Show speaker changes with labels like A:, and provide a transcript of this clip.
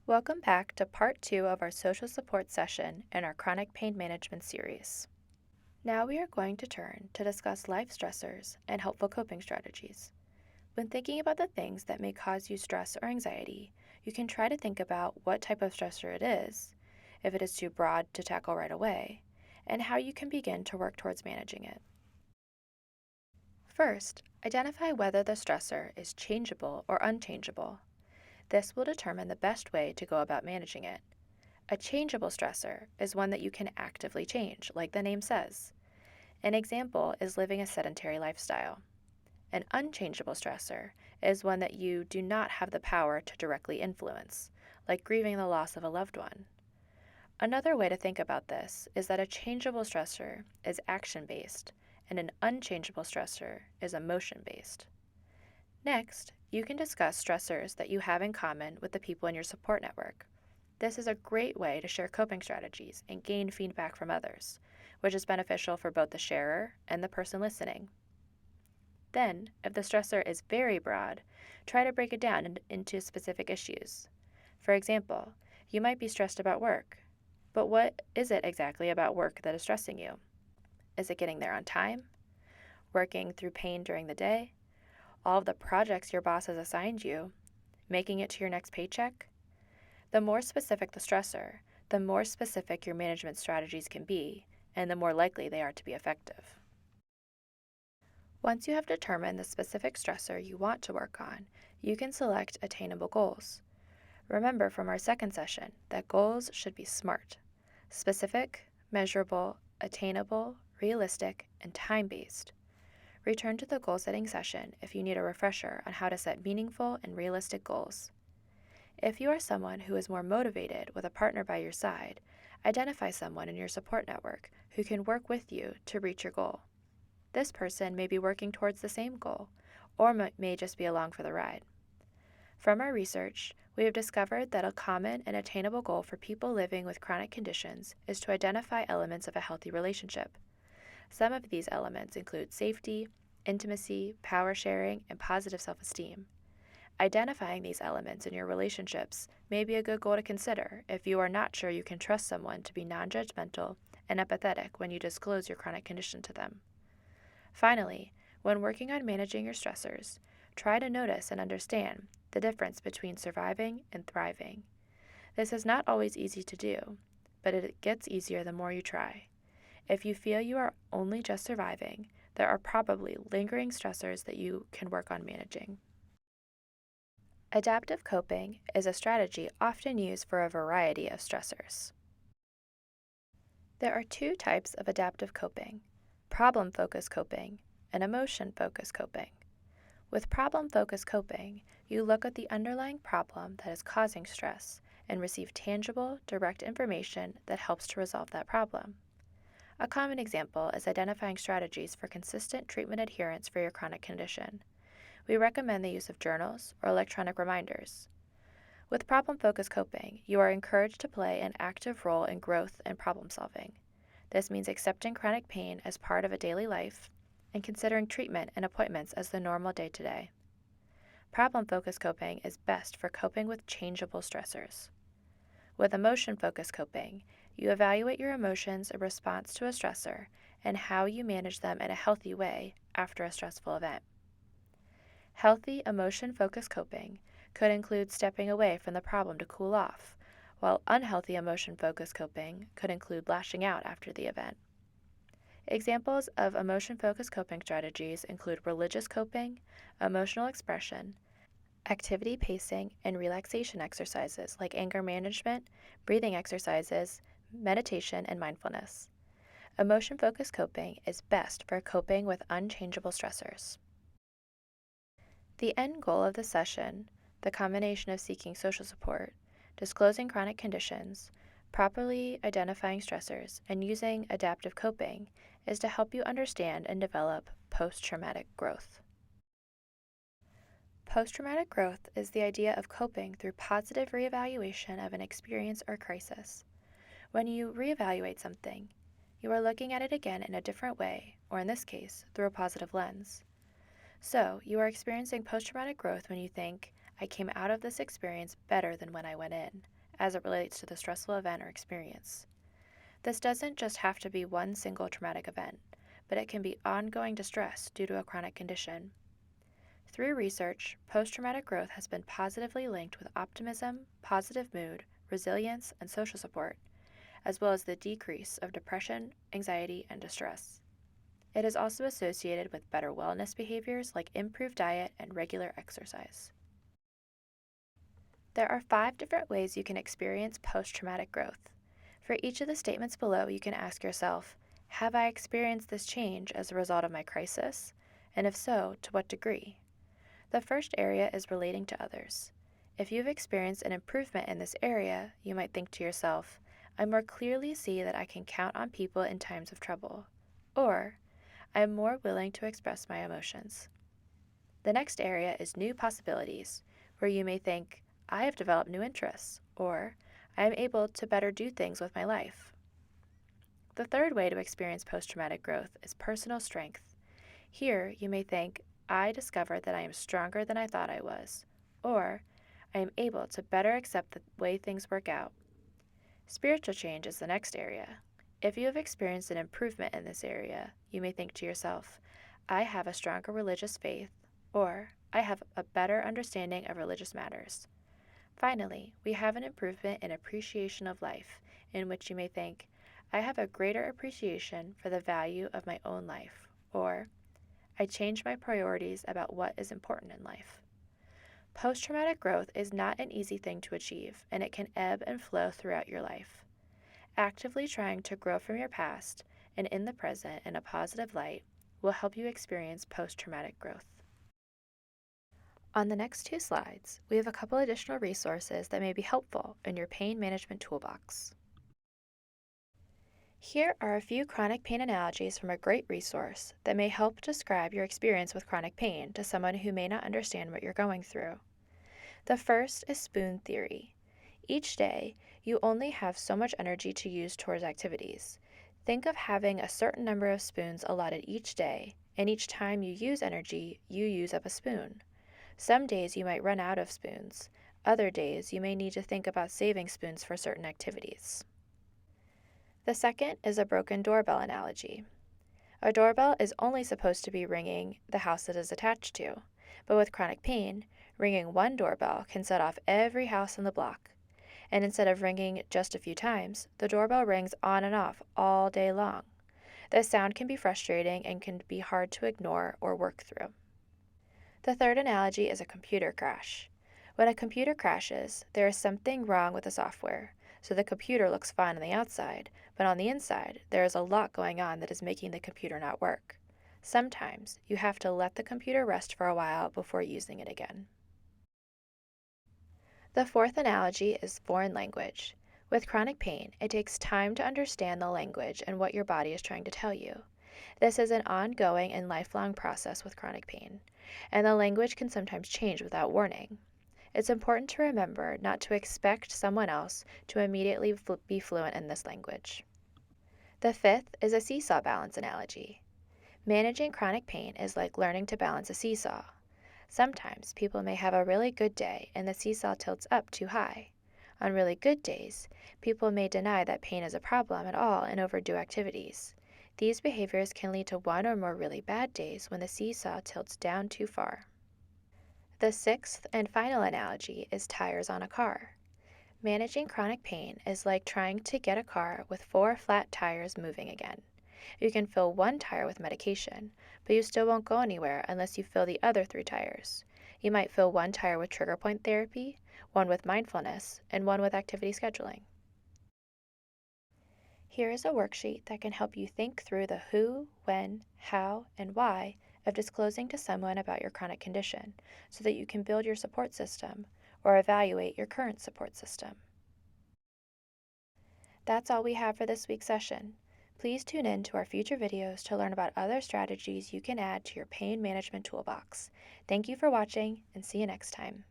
A: Welcome back to part 2 of our social support session in our chronic pain management series. Now we are going to turn to discuss life stressors and helpful coping strategies. When thinking about the things that may cause you stress or anxiety, you can try to think about what type of stressor it is, if it is too broad to tackle right away, and how you can begin to work towards managing it. First, identify whether the stressor is changeable or unchangeable. This will determine the best way to go about managing it. A changeable stressor is one that you can actively change, like the name says. An example is living a sedentary lifestyle. An unchangeable stressor is one that you do not have the power to directly influence, like grieving the loss of a loved one. Another way to think about this is that a changeable stressor is action-based, and an unchangeable stressor is emotion-based. Next, you can discuss stressors that you have in common with the people in your support network. This is a great way to share coping strategies and gain feedback from others, which is beneficial for both the sharer and the person listening. Then, if the stressor is very broad, try to break it down into specific issues. For example, you might be stressed about work, but what is it exactly about work that is stressing you? Is it getting there on time? Working through pain during the day? All of the projects your boss has assigned you? Making it to your next paycheck? The more specific the stressor, the more specific your management strategies can be, and the more likely they are to be effective. Once you have determined the specific stressor you want to work on, you can select attainable goals. Remember from our second session that goals should be SMART: specific, measurable, attainable, realistic, and time-based. Return to the goal-setting session if you need a refresher on how to set meaningful and realistic goals. If you are someone who is more motivated with a partner by your side, identify someone in your support network who can work with you to reach your goal. This person may be working towards the same goal, or may just be along for the ride. From our research, we have discovered that a common and attainable goal for people living with chronic conditions is to identify elements of a healthy relationship. Some of these elements include safety, intimacy, power sharing, and positive self-esteem. Identifying these elements in your relationships may be a good goal to consider if you are not sure you can trust someone to be non-judgmental and empathetic when you disclose your chronic condition to them. Finally, when working on managing your stressors, try to notice and understand the difference between surviving and thriving. This is not always easy to do, but it gets easier the more you try. If you feel you are only just surviving, there are probably lingering stressors that you can work on managing. Adaptive coping is a strategy often used for a variety of stressors. There are two types of adaptive coping: problem-focused coping and emotion-focused coping. With problem-focused coping, you look at the underlying problem that is causing stress and receive tangible, direct information that helps to resolve that problem. A common example is identifying strategies for consistent treatment adherence for your chronic condition. We recommend the use of journals or electronic reminders. With problem-focused coping, you are encouraged to play an active role in growth and problem solving. This means accepting chronic pain as part of a daily life and considering treatment and appointments as the normal day-to-day. Problem-focused coping is best for coping with changeable stressors. With emotion-focused coping, you evaluate your emotions in response to a stressor and how you manage them in a healthy way after a stressful event. Healthy emotion-focused coping could include stepping away from the problem to cool off, while unhealthy emotion-focused coping could include lashing out after the event. Examples of emotion-focused coping strategies include religious coping, emotional expression, activity pacing, and relaxation exercises like anger management, breathing exercises, meditation, and mindfulness. Emotion-focused coping is best for coping with unchangeable stressors. The end goal of the session, the combination of seeking social support, disclosing chronic conditions, properly identifying stressors, and using adaptive coping, is to help you understand and develop post-traumatic growth. Post-traumatic growth is the idea of coping through positive reevaluation of an experience or crisis. When you reevaluate something, you are looking at it again in a different way, or in this case, through a positive lens. So, you are experiencing post-traumatic growth when you think, I came out of this experience better than when I went in, as it relates to the stressful event or experience. This doesn't just have to be one single traumatic event, but it can be ongoing distress due to a chronic condition. Through research, post-traumatic growth has been positively linked with optimism, positive mood, resilience, and social support, as well as the decrease of depression, anxiety, and distress. It is also associated with better wellness behaviors like improved diet and regular exercise. There are 5 different ways you can experience post-traumatic growth. For each of the statements below, you can ask yourself, have I experienced this change as a result of my crisis? And if so, to what degree? The first area is relating to others. If you've experienced an improvement in this area, you might think to yourself, I more clearly see that I can count on people in times of trouble. Or, I am more willing to express my emotions. The next area is new possibilities, where you may think, I have developed new interests, or I am able to better do things with my life. The third way to experience post-traumatic growth is personal strength. Here, you may think, I discovered that I am stronger than I thought I was, or I am able to better accept the way things work out. Spiritual change is the next area. If you have experienced an improvement in this area, you may think to yourself, I have a stronger religious faith, or I have a better understanding of religious matters. Finally, we have an improvement in appreciation of life, in which you may think, I have a greater appreciation for the value of my own life, or I change my priorities about what is important in life. Post-traumatic growth is not an easy thing to achieve, and it can ebb and flow throughout your life. Actively trying to grow from your past and in the present in a positive light will help you experience post-traumatic growth. On the next 2 slides, we have a couple additional resources that may be helpful in your pain management toolbox. Here are a few chronic pain analogies from a great resource that may help describe your experience with chronic pain to someone who may not understand what you're going through. The first is spoon theory. Each day, you only have so much energy to use towards activities. Think of having a certain number of spoons allotted each day, and each time you use energy, you use up a spoon. Some days you might run out of spoons. Other days you may need to think about saving spoons for certain activities. The second is a broken doorbell analogy. A doorbell is only supposed to be ringing the house it is attached to, but with chronic pain, ringing one doorbell can set off every house in the block. And instead of ringing just a few times, the doorbell rings on and off all day long. This sound can be frustrating and can be hard to ignore or work through. The third analogy is a computer crash. When a computer crashes, there is something wrong with the software, so the computer looks fine on the outside, but on the inside, there is a lot going on that is making the computer not work. Sometimes, you have to let the computer rest for a while before using it again. The fourth analogy is foreign language. With chronic pain, it takes time to understand the language and what your body is trying to tell you. This is an ongoing and lifelong process with chronic pain, and the language can sometimes change without warning. It's important to remember not to expect someone else to immediately be fluent in this language. The fifth is a seesaw balance analogy. Managing chronic pain is like learning to balance a seesaw. Sometimes people may have a really good day and the seesaw tilts up too high. On really good days, people may deny that pain is a problem at all and overdo activities. These behaviors can lead to one or more really bad days when the seesaw tilts down too far. The sixth and final analogy is tires on a car. Managing chronic pain is like trying to get a car with 4 flat tires moving again. You can fill one tire with medication, but you still won't go anywhere unless you fill the other 3 tires. You might fill one tire with trigger point therapy, one with mindfulness, and one with activity scheduling. Here is a worksheet that can help you think through the who, when, how, and why of disclosing to someone about your chronic condition so that you can build your support system or evaluate your current support system. That's all we have for this week's session. Please tune in to our future videos to learn about other strategies you can add to your pain management toolbox. Thank you for watching, and see you next time.